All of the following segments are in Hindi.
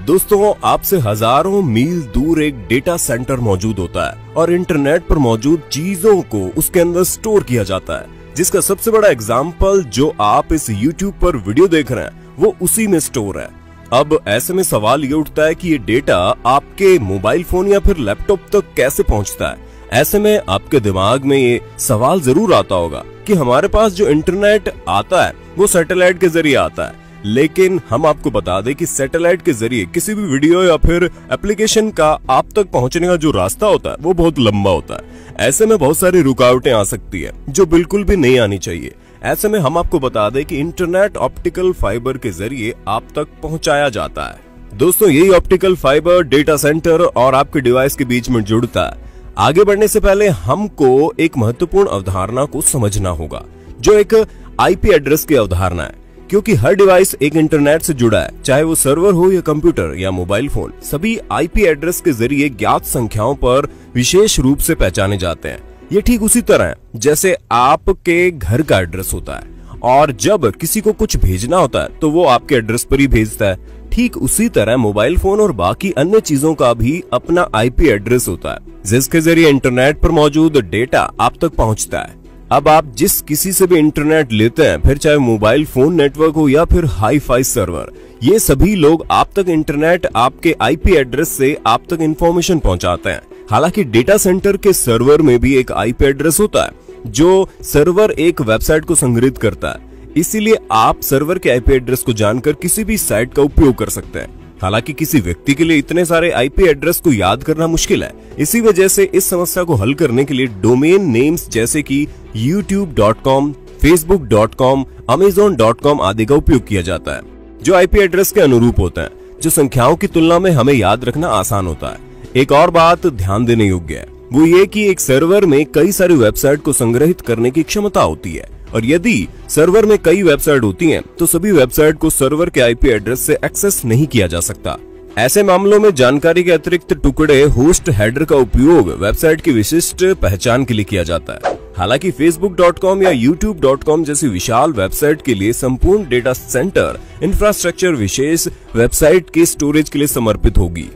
दोस्तों, आपसे हजारों मील दूर एक डेटा सेंटर मौजूद होता है और इंटरनेट पर मौजूद चीजों को उसके अंदर स्टोर किया जाता है, जिसका सबसे बड़ा एग्जाम्पल जो आप इस YouTube पर वीडियो देख रहे हैं वो उसी में स्टोर है। अब ऐसे में सवाल ये उठता है कि ये डेटा आपके मोबाइल फोन या फिर लैपटॉप तक कैसे पहुंचता है। ऐसे में आपके दिमाग में ये सवाल जरूर आता होगा कि हमारे पास जो इंटरनेट आता है वो सैटेलाइट के जरिए आता है, लेकिन हम आपको बता दें कि सैटेलाइट के जरिए किसी भी वीडियो या फिर एप्लीकेशन का आप तक पहुंचने का जो रास्ता होता है वो बहुत लंबा होता है। ऐसे में बहुत सारी रुकावटें आ सकती है जो बिल्कुल भी नहीं आनी चाहिए। ऐसे में हम आपको बता दें कि इंटरनेट ऑप्टिकल फाइबर के जरिए आप तक पहुंचाया जाता है। दोस्तों, यही ऑप्टिकल फाइबर डेटा सेंटर और आपके डिवाइस के बीच में जुड़ता है। आगे बढ़ने से पहले हमको एक महत्वपूर्ण अवधारणा को समझना होगा, जो एक आईपी एड्रेस की अवधारणा है, क्योंकि हर डिवाइस एक इंटरनेट से जुड़ा है, चाहे वो सर्वर हो या कंप्यूटर या मोबाइल फोन। सभी आईपी एड्रेस के जरिए ज्ञात संख्याओं पर विशेष रूप से पहचाने जाते हैं। ये ठीक उसी तरह है जैसे आपके घर का एड्रेस होता है और जब किसी को कुछ भेजना होता है तो वो आपके एड्रेस पर ही भेजता है। ठीक उसी तरह मोबाइल फोन और बाकी अन्य चीजों का भी अपना आईपी एड्रेस होता है, जिसके जरिए इंटरनेट पर मौजूद डेटा आप तक पहुंचता है। अब आप जिस किसी से भी इंटरनेट लेते हैं, फिर चाहे मोबाइल फोन नेटवर्क हो या फिर हाई-फाई सर्वर, ये सभी लोग आप तक इंटरनेट आपके आईपी एड्रेस से आप तक इंफॉर्मेशन पहुंचाते हैं। हालांकि डेटा सेंटर के सर्वर में भी एक आईपी एड्रेस होता है जो सर्वर एक वेबसाइट को संग्रहित करता है, इसीलिए आप सर्वर के आईपी एड्रेस को जानकर किसी भी साइट का उपयोग कर सकते हैं। हालांकि किसी व्यक्ति के लिए इतने सारे आईपी एड्रेस को याद करना मुश्किल है। इसी वजह से इस समस्या को हल करने के लिए डोमेन नेम्स जैसे कि youtube.com, facebook.com, amazon.com आदि का उपयोग किया जाता है, जो आईपी एड्रेस के अनुरूप होते हैं, जो संख्याओं की तुलना में हमें याद रखना आसान होता है। एक और बात ध्यान देने योग्य है, वो ये कि एक सर्वर में कई सारी वेबसाइट को संग्रहित करने की क्षमता होती है, और यदि सर्वर में कई वेबसाइट होती हैं, तो सभी वेबसाइट को सर्वर के आईपी एड्रेस से एक्सेस नहीं किया जा सकता। ऐसे मामलों में जानकारी के अतिरिक्त टुकड़े होस्ट हेडर का उपयोग वेबसाइट की विशिष्ट पहचान के लिए किया जाता है। हालांकि facebook.com या youtube.com जैसी विशाल वेबसाइट के लिए संपूर्ण डेटा सेंटर इंफ्रास्ट्रक्चर विशेष वेबसाइट के स्टोरेज के लिए समर्पित होगी।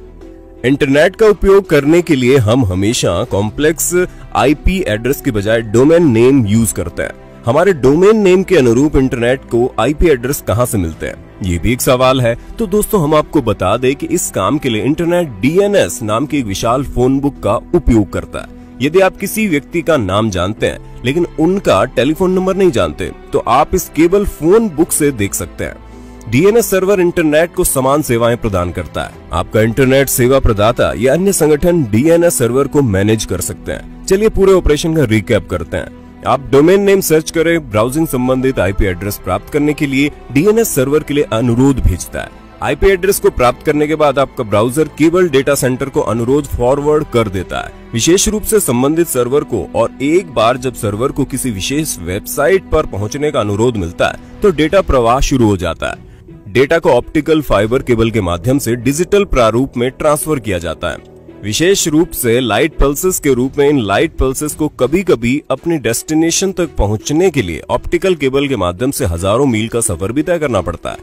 इंटरनेट का उपयोग करने के लिए हम हमेशा कॉम्प्लेक्स आईपी एड्रेस के बजाय डोमेन नेम यूज करते हैं। हमारे डोमेन नेम के अनुरूप इंटरनेट को आईपी एड्रेस कहां से मिलते हैं, ये भी एक सवाल है। तो दोस्तों, हम आपको बता दें कि इस काम के लिए इंटरनेट डीएनएस नाम की एक विशाल फोन बुक का उपयोग करता है। यदि आप किसी व्यक्ति का नाम जानते हैं लेकिन उनका टेलीफोन नंबर नहीं जानते, तो आप इस केवल फोन बुक से देख सकते हैं। डीएनएस सर्वर इंटरनेट को समान सेवाएं प्रदान करता है। आपका इंटरनेट सेवा प्रदाता या अन्य संगठन डीएनएस सर्वर को मैनेज कर सकते हैं। चलिए पूरे ऑपरेशन का रिकैप करते हैं। आप डोमेन नेम सर्च करें, ब्राउजिंग संबंधित आईपी एड्रेस प्राप्त करने के लिए डीएनएस सर्वर के लिए अनुरोध भेजता है। आईपी एड्रेस को प्राप्त करने के बाद आपका ब्राउजर केवल डेटा सेंटर को अनुरोध फॉरवर्ड कर देता है, विशेष रूप से संबंधित सर्वर को। और एक बार जब सर्वर को किसी विशेष वेबसाइट पर पहुंचने का अनुरोध मिलता है तो डेटा प्रवाह शुरू हो जाता है। डेटा को ऑप्टिकल फाइबर केबल के माध्यम से डिजिटल प्रारूप में ट्रांसफर किया जाता है, विशेष रूप से लाइट पल्सेस के रूप में। इन लाइट पल्सेस को कभी कभी अपनी डेस्टिनेशन तक पहुंचने के लिए ऑप्टिकल केबल के माध्यम से हजारों मील का सफर भी तय करना पड़ता है,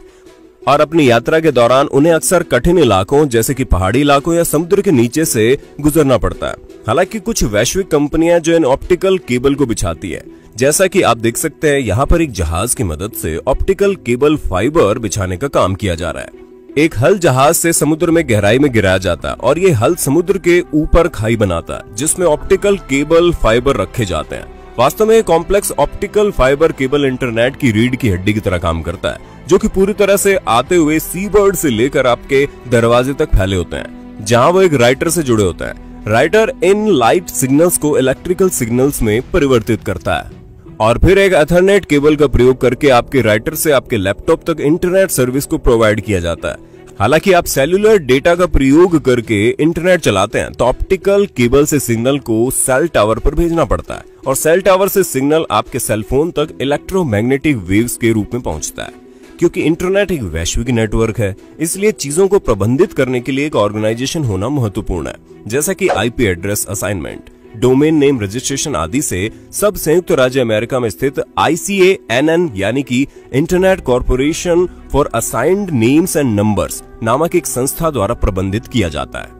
और अपनी यात्रा के दौरान उन्हें अक्सर कठिन इलाकों जैसे कि पहाड़ी इलाकों या समुद्र के नीचे से गुजरना पड़ता है। हालांकि कुछ वैश्विक कंपनियां जो इन ऑप्टिकल केबल को बिछाती है, जैसा कि आप देख सकते हैं यहाँ पर एक जहाज की मदद से ऑप्टिकल केबल फाइबर बिछाने का काम किया जा रहा है। एक हल जहाज से समुद्र में गहराई में गिराया जाता है और ये हल समुद्र के ऊपर खाई बनाता है, जिसमें ऑप्टिकल केबल फाइबर रखे जाते हैं। वास्तव में complex optical fibre cable internet की रीढ़ की हड्डी की तरह काम करता है, जो कि पूरी तरह से आते हुए सीबर्ड से लेकर आपके दरवाजे तक फैले होते हैं, जहां वो एक राइटर से जुड़े होते हैं। राइटर इन लाइट सिग्नल्स को इलेक्ट्रिकल सिग्नल्स में परिवर्तित करता है और फिर एक एथरनेट केबल का प्रयोग करके आपके राइटर से आपके लैपटॉप तक इंटरनेट सर्विस को प्रोवाइड किया जाता है। हालांकि आप सेल्यूलर डेटा का प्रयोग करके इंटरनेट चलाते हैं, तो ऑप्टिकल केबल से सिग्नल को सेल टावर पर भेजना पड़ता है, और सेल टावर से सिग्नल आपके सेल फोन तक इलेक्ट्रोमैग्नेटिक वेव्स के रूप में पहुंचता है। क्योंकि इंटरनेट एक वैश्विक नेटवर्क है, इसलिए चीजों को प्रबंधित करने के लिए एक ऑर्गेनाइजेशन होना महत्वपूर्ण है, जैसा कि IP address assignment, domain name registration आदि से सब संयुक्त राज्य अमेरिका में स्थित ICANN यानी कि internet corporation for assigned names and numbers नामक एक संस्था द्वारा प्रबंधित किया जाता है।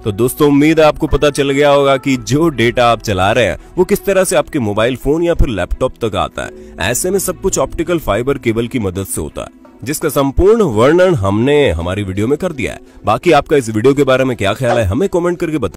तो दोस्तों, उम्मीद है आपको पता चल गया होगा कि जो डेटा आप चला रहे हैं वो किस तरह से आपके मोबाइल फोन या फिर लैपटॉप तक आता है। ऐसे में सब कुछ ऑप्टिकल फाइबर केबल की मदद से होता है, जिसका संपूर्ण वर्णन हमने हमारी वीडियो में कर दिया है। बाकी आपका इस वीडियो के बारे में क्या ख्याल है, हमें कमेंट करके बताइए।